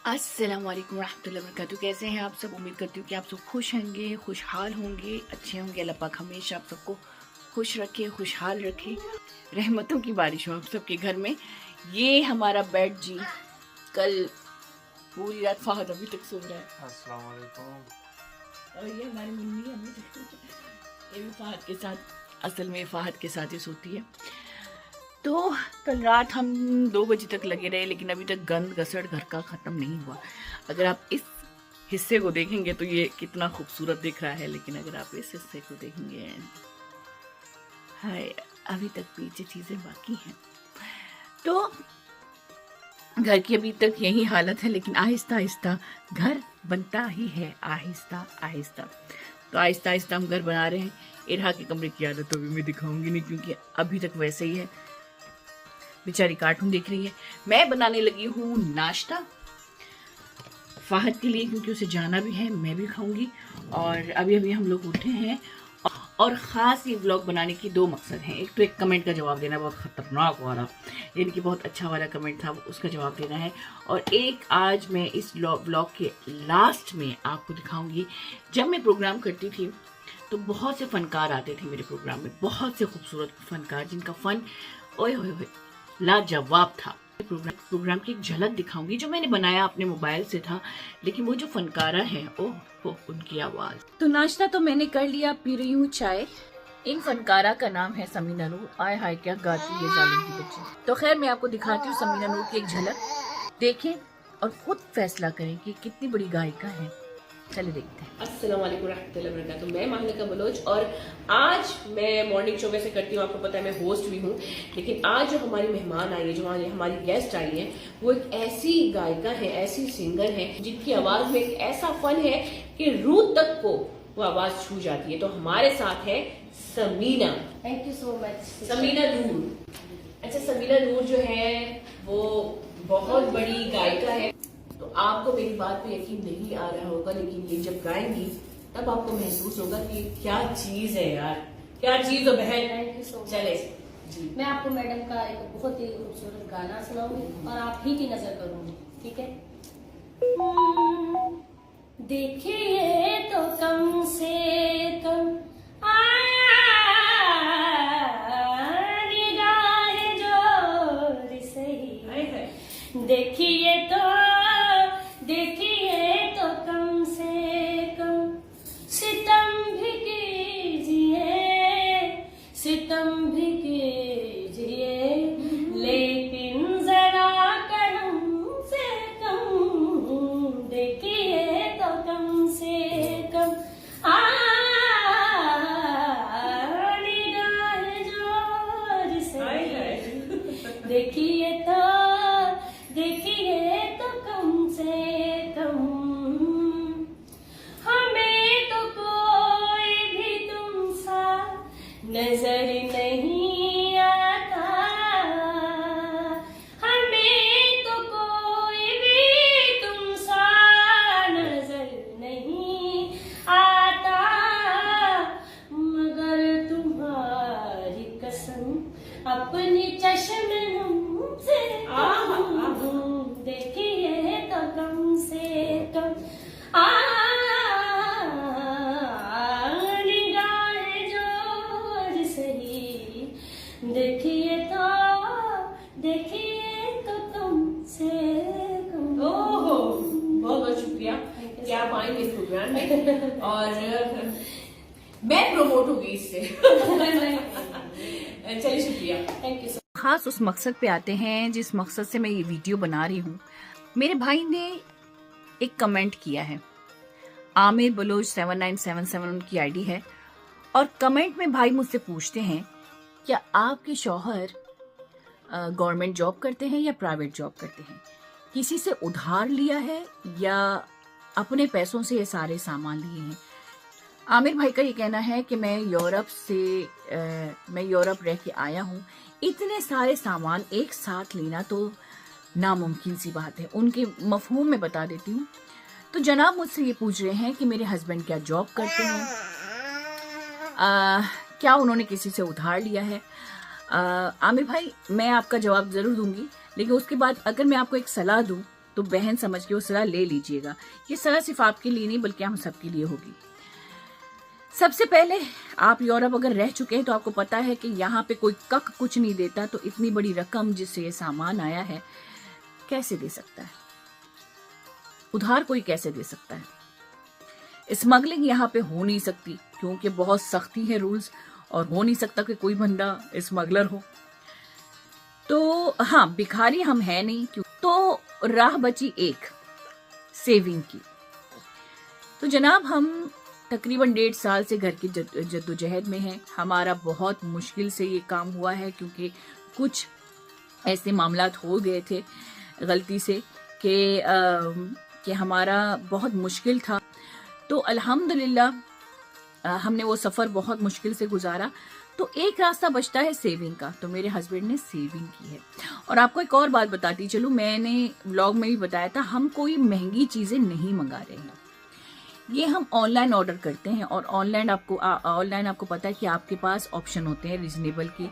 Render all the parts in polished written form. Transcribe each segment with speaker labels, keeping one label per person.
Speaker 1: अस्सलाम वालेकुम रहमतुल्लाहि व बरकातुहू। कैसे हैं आप सब? उम्मीद करती हूँ कि आप सब खुश होंगे, खुशहाल होंगे, अच्छे होंगे। अल्लाह पाक हमेशा आप सबको खुश रखे, खुशहाल रखे, रहमतों की बारिश हो आप सबके घर में। ये हमारा बेड जी, कल पूरी रात फहद अभी तक सो रहा है।
Speaker 2: अस्सलाम वालेकुम।
Speaker 1: और ये हमारी मम्मी है, ये भी फहद के साथ, असल में फहद के साथ ही सोती है। तो कल रात हम 2 बजे तक लगे रहे, लेकिन अभी तक गंद गसड़ घर का ख़त्म नहीं हुआ। अगर आप इस हिस्से को देखेंगे तो ये कितना खूबसूरत दिख रहा है, लेकिन अगर आप इस हिस्से को देखेंगे, हाय, अभी तक पीछे चीज़ें बाकी हैं। तो घर की अभी तक यही हालत है, लेकिन आहिस्ता आहिस्ता घर बनता ही है, आहिस्ता आहिस्ता। तो आहिस्ता आहिस्ता हम घर बना रहे हैं। इरहा के कमरे की आदत तो अभी मैं दिखाऊंगी नहीं, क्योंकि अभी तक वैसे ही है, बेचारी कार्टून देख रही है। मैं बनाने लगी हूँ नाश्ता फाहद के लिए, क्योंकि उसे जाना भी है, मैं भी खाऊंगी। और अभी अभी हम लोग उठे हैं, और ख़ास ये व्लॉग बनाने की 2 मकसद हैं। एक तो एक कमेंट का जवाब देना, बहुत ख़तरनाक वाला, यानी कि बहुत अच्छा वाला कमेंट था, उसका जवाब देना है। और एक आज मैं इस व्लॉग के लास्ट में आपको दिखाऊंगी, जब मैं प्रोग्राम करती थी तो बहुत से फ़नकार आते थे मेरे प्रोग्राम में, बहुत से खूबसूरत फ़नकार, जिनका फ़न ओए होए होए लाजवाब था। प्रोग्राम की एक झलक दिखाऊंगी जो मैंने बनाया अपने मोबाइल से था, लेकिन वो जो फनकारा है, ओह उनकी आवाज। तो नाश्ता तो मैंने कर लिया, पी रही हूँ चाय। इन फनकारा का नाम है समीना नूर। आय हाय क्या गाती है जालिम की बच्ची। तो खैर मैं आपको दिखाती हूँ समीना नूर की एक झलक, देखें और खुद फैसला करें कि कितनी बड़ी गायिका है। चले देखते हैं। अस्सलाम वालेकुम रहमतुल्लाहि व बरकातुहू। मैं माहलिका बलोच, और आज मैं मॉर्निंग शो में से करती हूँ, आपको पता है मैं होस्ट भी हूँ। लेकिन आज जो हमारी मेहमान आई है, जो हमारी गेस्ट आई है, वो एक ऐसी गायिका है, ऐसी सिंगर है, जिनकी आवाज में एक ऐसा फन है कि रूह तक को वो आवाज छू जाती है। तो हमारे साथ है Sameena.
Speaker 3: Thank you so much
Speaker 1: Sameena Noor. अच्छा, समीना नूर जो है वो बहुत बड़ी गायिका है। तो आपको मेरी बात पे यकीन नहीं आ रहा होगा, लेकिन ये जब गाएंगी तब आपको महसूस होगा कि क्या चीज है यार, क्या चीज है बहन।
Speaker 3: Thank you so much.
Speaker 1: चले जी,
Speaker 3: मैं आपको मैडम का एक बहुत ही खूबसूरत गाना सुनाऊंगी और आप ही की नजर करूंगी, ठीक है? देखिए तो कम से कम निगाह जोर सही, देखिए तो कम से कम सितम भी कीजिए, सितम भी कीजिए, लेकिन जरा करम से कम, देखिए तो कम से कम निगाह जोर से, देखिए तो कम से कम, हमें तो कोई भी तुम सा नजर नहीं आता, हमें तो कोई भी तुम सा नजर नहीं आता, मगर तुम्हारी कसम अपनी चश्मे से, देखिए तो कम से कम निगाह जोर सही, देखिए तो कम से कम।
Speaker 1: ओहो, बहुत बहुत शुक्रिया कि आप आए मेरे प्रोग्राम में, और मैं प्रमोट होगी इससे। चलिए शुक्रिया, थैंक यू। खास उस मकसद पे आते हैं जिस मकसद से मैं ये वीडियो बना रही हूँ। मेरे भाई ने एक कमेंट किया है, आमिर बलोच 7977 उनकी आईडी है, और कमेंट में भाई मुझसे पूछते हैं, क्या आपके शौहर गवर्नमेंट जॉब करते हैं या प्राइवेट जॉब करते हैं, किसी से उधार लिया है या अपने पैसों से ये सारे सामान लिए हैं। आमिर भाई का ये कहना है कि मैं यूरोप रह के आया हूँ, इतने सारे सामान एक साथ लेना तो नामुमकिन सी बात है। उनके मफहूम में बता देती हूँ। तो जनाब मुझसे ये पूछ रहे हैं कि मेरे हस्बैंड क्या जॉब करते हैं, क्या उन्होंने किसी से उधार लिया है। आमिर भाई, मैं आपका जवाब ज़रूर दूंगी, लेकिन उसके बाद अगर मैं आपको एक सलाह दूं तो बहन समझ के वो सलाह ले लीजिएगा। ये सलाह सिर्फ आपके लिए नहीं बल्कि हम सबके लिए होगी। सबसे पहले आप यूरोप अगर रह चुके हैं तो आपको पता है कि यहाँ पे कोई कक कुछ नहीं देता, तो इतनी बड़ी रकम जिससे ये सामान आया है कैसे दे सकता है? उधार कोई कैसे दे सकता है? स्मगलिंग यहाँ पे हो नहीं सकती क्योंकि बहुत सख्ती है रूल्स, और हो नहीं सकता कि कोई बंदा स्मगलर हो। तो हाँ, भिखारी हम है नहीं क्यों। तो राह बची एक सेविंग की। तो जनाब हम तकरीबन 1.5 साल से घर की जद्दोजहद में हैं। हमारा बहुत मुश्किल से ये काम हुआ है क्योंकि कुछ ऐसे मामलात हो गए थे गलती से कि हमारा बहुत मुश्किल था। तो अल्हम्दुलिल्लाह हमने वो सफ़र बहुत मुश्किल से गुजारा। तो एक रास्ता बचता है सेविंग का, तो मेरे हस्बैंड ने सेविंग की है। और आपको एक और बात बताती चलूँ, मैंने व्लॉग में भी बताया था, हम कोई महंगी चीज़ें नहीं मंगा रहे हैं। ये हम ऑनलाइन ऑर्डर करते हैं, और ऑनलाइन आपको पता है कि आपके पास ऑप्शन होते हैं रिजनेबल की,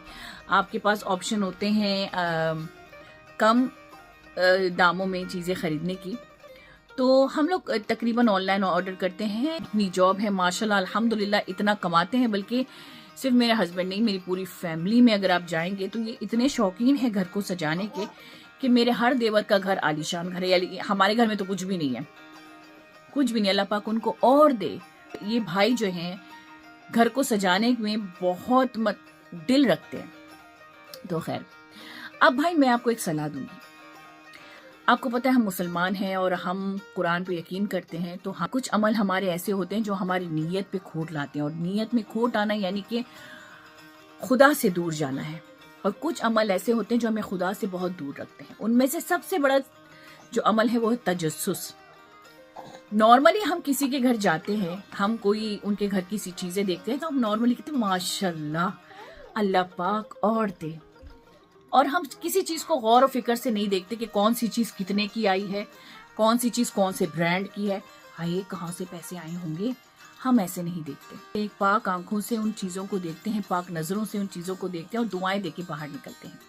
Speaker 1: आपके पास ऑप्शन होते हैं कम दामों में चीज़ें खरीदने की। तो हम लोग तकरीबन ऑनलाइन ऑर्डर करते हैं। अपनी जॉब है माशाल्लाह अल्हम्दुलिल्लाह, इतना कमाते हैं, बल्कि सिर्फ मेरे हस्बैंड नहीं, मेरी पूरी फैमिली में अगर आप जाएंगे तो ये इतने शौकीन हैं घर को सजाने के कि मेरे हर देवर का घर आलीशान घर है। यानी हमारे घर में तो कुछ भी नहीं है, कुछ भी नहीं, अल्लाह पाक उनको और दे। ये भाई जो हैं घर को सजाने में बहुत दिल रखते हैं। तो खैर, अब भाई मैं आपको एक सलाह दूंगी। आपको पता है हम मुसलमान हैं और हम कुरान पे यकीन करते हैं, तो हाँ, कुछ अमल हमारे ऐसे होते हैं जो हमारी नीयत पे खोट लाते हैं, और नीयत में खोट आना यानी कि खुदा से दूर जाना है। और कुछ अमल ऐसे होते हैं जो हमें खुदा से बहुत दूर रखते हैं। उनमें से सबसे बड़ा जो अमल है वो है तजस्सुस। नॉर्मली हम किसी के घर जाते हैं, हम कोई उनके घर की सी चीजें देखते हैं तो हम नॉर्मली कहते हैं माशाल्लाह, अल्लाह पाक और दे, और हम किसी चीज को गौर और फिक्र से नहीं देखते कि कौन सी चीज कितने की आई है, कौन सी चीज कौन से ब्रांड की है, हाय कहाँ से पैसे आए होंगे। हम ऐसे नहीं देखते। एक पाक आंखों से उन चीजों को देखते हैं, पाक नजरों से उन चीजों को देखते हैं और दुआएं देके बाहर निकलते हैं।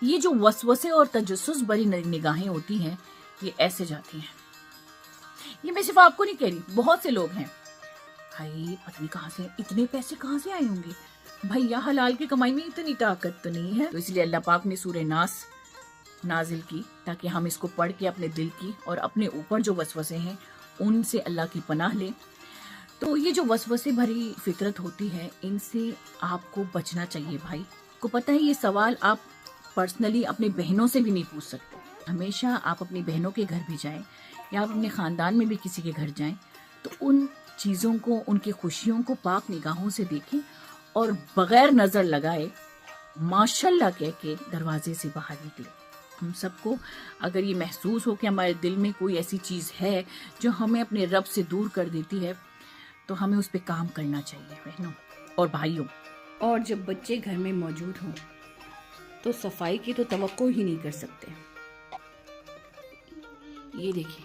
Speaker 1: ये जो वसवसे और तजस्सुस भरी निगाहें होती हैं, ये ऐसे जाती हैं। ये मैं सिर्फ आपको नहीं कह रही, बहुत से लोग हैं, हाय पता नहीं कहाँ से इतने पैसे कहाँ से आए होंगे। भैया हलाल की कमाई में इतनी ताकत तो नहीं है। तो इसलिए अल्लाह पाक ने सूरह नास नाजिल की ताकि हम इसको पढ़ के अपने दिल की और अपने ऊपर जो वसवसे हैं उनसे अल्लाह की पनाह लें। तो ये जो वसवसे भरी फितरत होती है, इनसे आपको बचना चाहिए भाई। को पता है ये सवाल आप पर्सनली अपने बहनों से भी नहीं पूछ सकते। हमेशा आप अपनी बहनों के घर भी जाएं या आप अपने खानदान में भी किसी के घर जाएं तो उन चीज़ों को, उनकी खुशियों को पाक निगाहों से देखें और बगैर नजर लगाए माशाल्लाह कह के दरवाजे से बाहर निकले। हम सबको अगर ये महसूस हो कि हमारे दिल में कोई ऐसी चीज़ है जो हमें अपने रब से दूर कर देती है, तो हमें उस पर काम करना चाहिए बहनों और भाइयों। और जब बच्चे घर में मौजूद हों तो सफाई की तो तवक्को ही नहीं कर सकते। ये देखिए,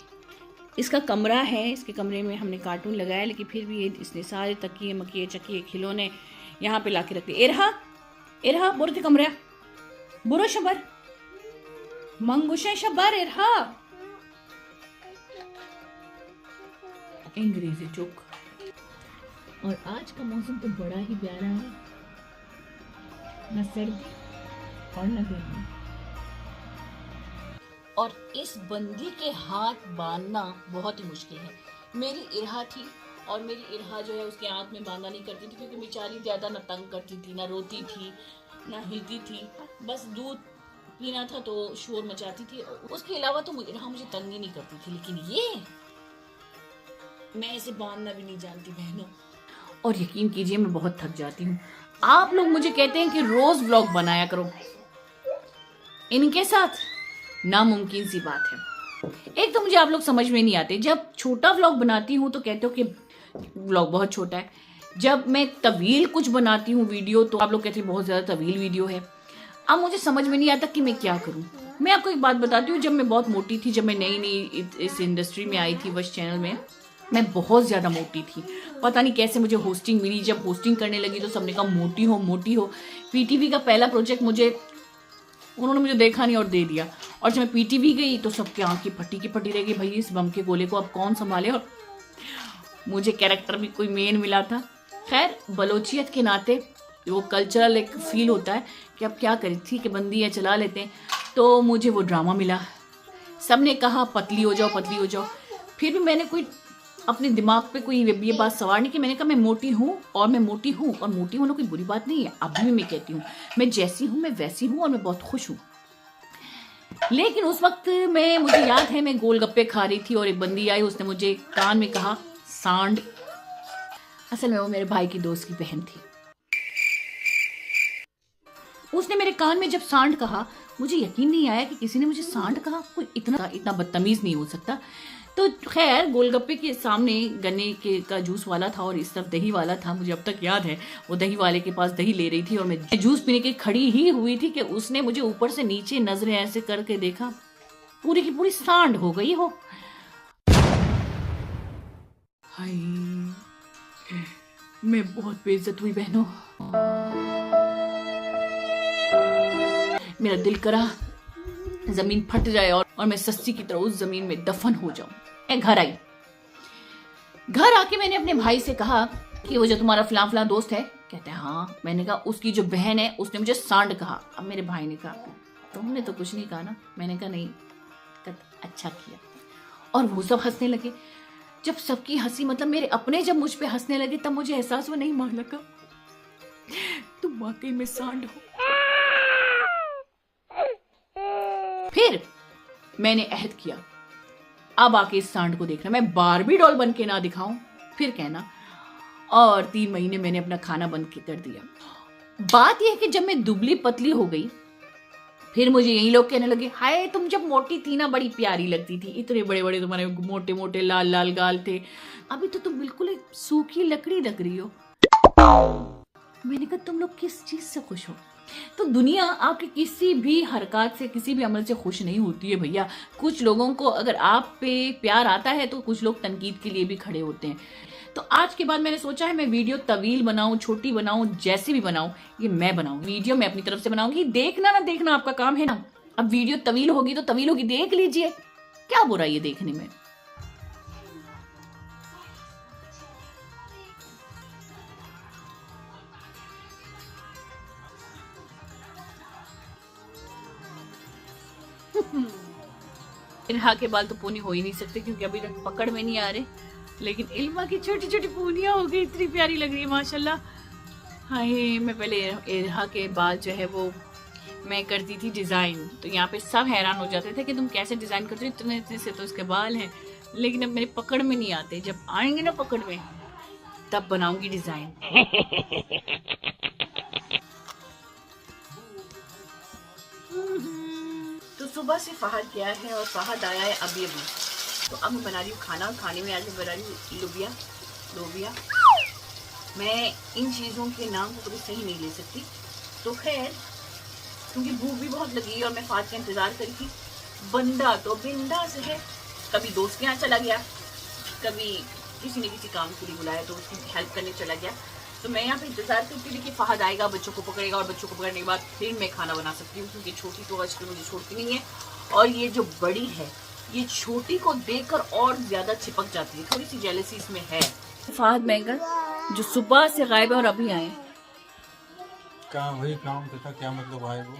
Speaker 1: इसका कमरा है, इसके कमरे में हमने कार्टून लगाया, लेकिन फिर भी इसने सारे तकिए मकिए चकिए खिलौने यहाँ पे लाके रख दिए। इरहा इरहा बुरते कमरा बुरो शबर मंगुशे शबर इरहा अंग्रेजी चुक। और आज का मौसम तो बड़ा ही प्यारा है, न सर्दी और न गर्मी। और इस बंदी के हाथ बांधना बहुत ही मुश्किल है। मेरी इरहा थी और मेरी इरहा जो है उसके हाथ में बांधा नहीं करती थी क्योंकि बेचारी ज़्यादा ना तंग करती थी, ना रोती थी, ना हिलती थी, बस दूध पीना था तो शोर मचाती थी। उसके अलावा तो इरहा मुझे तंग ही नहीं करती थी। लेकिन ये मैं इसे बांधना भी नहीं जानती बहनों। और यकीन कीजिए मैं बहुत थक जाती हूँ। आप लोग मुझे कहते हैं कि रोज व्लॉग बनाया करो, इनके साथ नामुमकिन सी बात है। एक तो मुझे आप लोग समझ में नहीं आते। जब छोटा व्लॉग बनाती हूँ तो कहते हो कि व्लॉग बहुत छोटा है। जब मैं तवील कुछ बनाती हूँ वीडियो तो आप लोग कहते हैं बहुत ज़्यादा तवील वीडियो है। अब मुझे समझ में नहीं आता कि मैं क्या करूँ। मैं आपको एक बात बताती हूँ, जब मैं बहुत मोटी थी, जब मैं नई नई इस इंडस्ट्री में आई थी वश चैनल में, मैं बहुत ज़्यादा मोटी थी। पता नहीं कैसे मुझे होस्टिंग मिली। जब होस्टिंग करने लगी तो सबने कहा मोटी हो मोटी हो। पीटीवी का पहला प्रोजेक्ट उन्होंने मुझे देखा नहीं और दे दिया। और जब मैं पीटी भी गई तो सबकी आंखें फटी की फटी रह गई, भाई इस बम के गोले को अब कौन संभाले। और मुझे कैरेक्टर भी कोई मेन मिला था। खैर बलोचियत के नाते वो कल्चरल एक फील होता है कि अब क्या करें, ठीक है बंदी है चला लेते हैं। तो मुझे वो ड्रामा मिला, सबने कहा पतली हो जाओ पतली हो जाओ। फिर भी मैंने कोई अपने दिमाग पे कोई ये बात सवार नहीं कि मैंने कहा मैं मोटी हूँ और मैं मोटी हूँ, और मोटी होना कोई बुरी बात नहीं है। अभी भी मैं कहती हूँ मैं जैसी हूँ मैं वैसी हूँ और मैं बहुत खुश हूँ। लेकिन उस वक्त मुझे याद है मैं गोलगप्पे खा रही थी और एक बंदी आई, उसने मुझे कान में कहा सांड। असल में वो मेरे भाई की दोस्त की बहन थी। उसने मेरे कान में जब सांड कहा, मुझे यकीन नहीं आया कि किसी ने मुझे सांड कहा। कोई इतना बदतमीज नहीं हो सकता। तो खैर गोलगप्पे के सामने गन्ने के का जूस वाला था और इस तरफ दही वाला था। मुझे अब तक याद है वो दही वाले के पास दही ले रही थी और मैं जूस पीने के खड़ी ही हुई थी कि उसने मुझे ऊपर से नीचे नजरें ऐसे करके देखा, पूरी की पूरी सांड हो गई हो। हाय मैं बहुत बेइज्जत हुई बहनों। मेरा दिल करा जमीन फट जाए और मैं सस्ती की तरह उस जमीन में दफन हो जाऊं। मैं घर आई, घर आके मैंने अपने भाई से कहा कि वो जो तुम्हारा फलां फलां दोस्त है, कहते हैं हाँ। मैंने कहा उसकी जो बहन है उसने मुझे सांड कहा। अब मेरे भाई ने कहा तुमने तो कुछ नहीं कहा ना। मैंने कहा नहीं। अच्छा किया। और वो सब हंसने लगे। जब सबकी हंसी मतलब मेरे अपने जब मुझ पे हंसने लगे तब मुझे एहसास हुआ नहीं मां लगा तुम वाकई में सांड हो। फिर मैंने अहद किया अब आके इस सांड को देखना, मैं बारबी डॉल बन के ना दिखाऊं फिर कहना। और 3 महीने मैंने अपना खाना बंद कर दिया। बात यह है कि जब मैं दुबली पतली हो गई फिर मुझे यही लोग कहने लगे हाय तुम जब मोटी थी ना बड़ी प्यारी लगती थी, इतने बड़े बड़े तुम्हारे मोटे मोटे लाल लाल गाल थे, अभी तो तुम बिल्कुल एक सूखी लकड़ी लग रही हो। मैंने कहा तुम लोग किस चीज से खुश हो? तो दुनिया आपके किसी भी हरकत से किसी भी अमल से खुश नहीं होती है भैया। कुछ लोगों को अगर आप पे प्यार आता है तो कुछ लोग तनकीद के लिए भी खड़े होते हैं। तो आज के बाद मैंने सोचा है मैं वीडियो तवील बनाऊं छोटी बनाऊं जैसे भी बनाऊं, ये मैं बनाऊं वीडियो मैं अपनी तरफ से बनाऊंगी। देखना ना देखना आपका काम है ना। अब वीडियो तवील होगी तो तवील होगी, देख लीजिए, क्या बुरा ये देखने में। इल्हा के बाल तो पोनी हो ही नहीं सकते क्योंकि अभी तक पकड़ में नहीं आ रहे, लेकिन इल्मा की छोटी छोटी पूनियां हो गई, इतनी प्यारी लग रही है माशाल्लाह। हाय मैं पहले इल्हा के बाल जो है वो मैं करती थी डिज़ाइन, तो यहाँ पे सब हैरान हो जाते थे कि तुम कैसे डिज़ाइन करते हो, इतने इतने से तो इसके बाल हैं। लेकिन अब मेरे पकड़ में नहीं आते, जब आएंगे ना पकड़ में तब बनाऊंगी डिज़ाइन। तो सुबह से फहद गया है और फहद आया है अभी। तो अब मैं बना रही हूँ खाना। खाने में आज मैं बना रही हूँ लोबिया। मैं इन चीज़ों के नाम को कभी सही नहीं ले सकती। तो खैर क्योंकि भूख भी बहुत लगी और मैं फहद का इंतज़ार करी थी। बंदा तो बिंदास है, कभी दोस्त के यहाँ चला गया, कभी किसी ने किसी काम के लिए बुलाया तो उसकी हेल्प करने चला गया। तो मैं यहाँ पे इंतजार करती थी कि फहद आएगा, बच्चों को पकड़ेगा और बच्चों को पकड़ने के बाद फिर मैं खाना बना सकती हूँ, क्योंकि छोटी तो आजकल मुझे छोड़ती नहीं है। और ये जो बड़ी है ये छोटी को देखकर और ज्यादा चिपक जाती है, थोड़ी सी जेलसी इसमें है। फहद महंगा जो सुबह से गायब है और अभी आए।
Speaker 2: काम वही काम था, क्या मतलब आए वो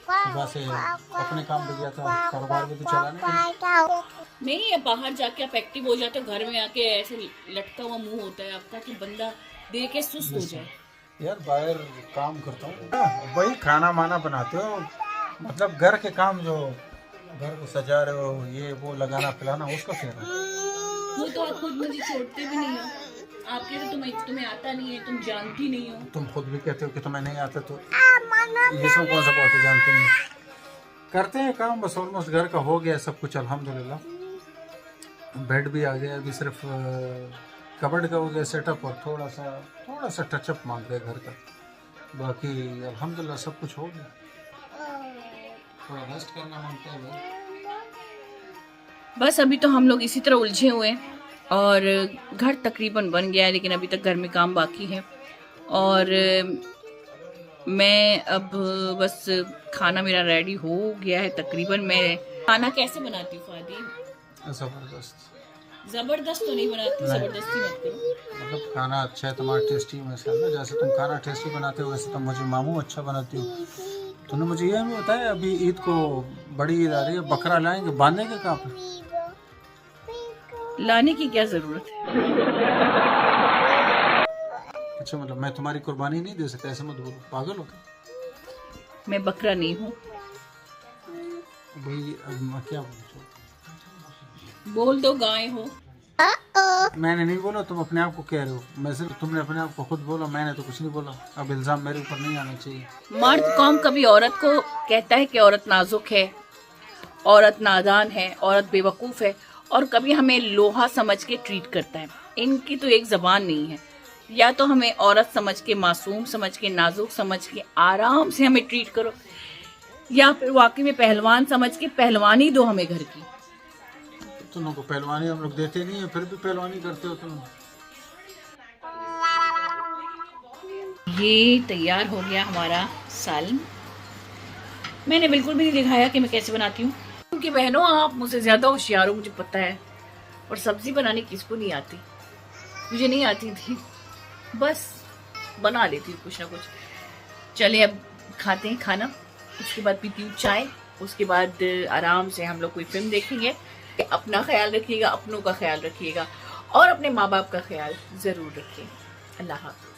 Speaker 2: सुबह से अपने काम पे गया था, कारोबार भी तो चला
Speaker 1: नहीं है। बाहर जाके आप एक्टिव हो जाते हो, घर में आके ऐसे लटका हुआ मुंह होता है आपका कि बंदा देख के सुस्त हो जाए।
Speaker 2: यार बाहर काम करता हूँ, वही खाना माना बनाते हो, मतलब घर के काम जो घर को सजा रहे हो, ये वो लगाना पिलाना, उसका क्या है?
Speaker 1: वो तो आप खुद मुझे छोड़ते भी नहीं हो। आप कहते तुम्हें आता नहीं है, तुम जानती नहीं हो।
Speaker 2: तुम खुद भी कहते हो कि तुम्हें नहीं आता, तो ये सब कौन सा बात है? जानते नहीं, करते हैं काम, बस ऑलमोस्ट घर का हो गया सब कुछ अल्हम्दुलिल्लाह। बेड भी आ गया, अभी सिर्फ कबर्ड का हो गया सेटअप और थोड़ा सा टचअप मांग गया घर का, बाकी अल्हम्दुलिल्लाह सब कुछ हो गया। थोड़ा रेस्ट करना मांगता है
Speaker 1: बस। अभी तो हम लोग इसी तरह उलझे हुए हैं और घर तकरीबन बन गया है, लेकिन अभी तक घर में काम बाकी है। और मैं अब बस खाना मेरा रेडी हो गया है तकरीबन। मैं खाना कैसे बनाती हूँ फादी?
Speaker 2: जबरदस्त।
Speaker 1: जबरदस्त तो नहीं बनाती, जबरदस्ती मत करो।
Speaker 2: मतलब खाना अच्छा है तुम्हारा, टेस्टी माशाल्लाह। जैसे तुम खाना टेस्टी बनाते हो वैसे तुम मुझे मामू अच्छा बनाती हो। तुमने मुझे ये नहीं बताया अभी ईद को बड़ी ईद आ रही है, बकरा लाएंगे, बांधेंगे कहाँ पे?
Speaker 1: लाने की क्या जरूरत है?
Speaker 2: अच्छा मतलब मैं तुम्हारी कुर्बानी नहीं दे सकता, ऐसे मत बोलो, पागल हो क्या?
Speaker 1: मैं बकरा नहीं हूँ।
Speaker 2: भाई अब मैं क्या बोलूं?
Speaker 1: बोल दो गाय हो।
Speaker 2: मैंने नहीं बोला, तुम अपने आप को कह रहे हो। मैं सिर्फ, तुमने अपने आप को खुद बोला, मैंने तो कुछ नहीं बोला। अब इल्जाम मेरे ऊपर नहीं आना चाहिए।
Speaker 1: मर्द कौम कभी औरत को कहता है कि औरत नाजुक है, औरत नादान है, औरत बेवकूफ़ है, और कभी हमें लोहा समझ के ट्रीट करता है। इनकी तो एक जबान नहीं है। या तो हमें औरत समझ के, मासूम समझ के, नाजुक समझ के आराम से हमें ट्रीट करो, या फिर वाकई में पहलवान समझ के पहलवानी दो हमें घर की।
Speaker 2: तुम लोग को पहलवानी हम लोग देते नहीं है, फिर भी पहलवानी करते हो तुम।
Speaker 1: ये तैयार हो गया हमारा सालन। मैंने बिल्कुल भी नहीं दिखाया कि मैं कैसे बनाती हूँ, क्योंकि बहनों आप मुझसे ज़्यादा होशियार हो, मुझे पता है। और सब्ज़ी बनानी किसको नहीं आती? मुझे नहीं आती थी, बस बना लेती हूँ कुछ ना कुछ। चले अब खाते हैं खाना, उसके बाद पीती हूँ चाय, उसके बाद आराम से हम लोग कोई फिल्म देखेंगे। अपना ख्याल रखिएगा, अपनों का ख्याल रखिएगा, और अपने माँ बाप का ख्याल ज़रूर रखिए। अल्लाह हाफ़िज़।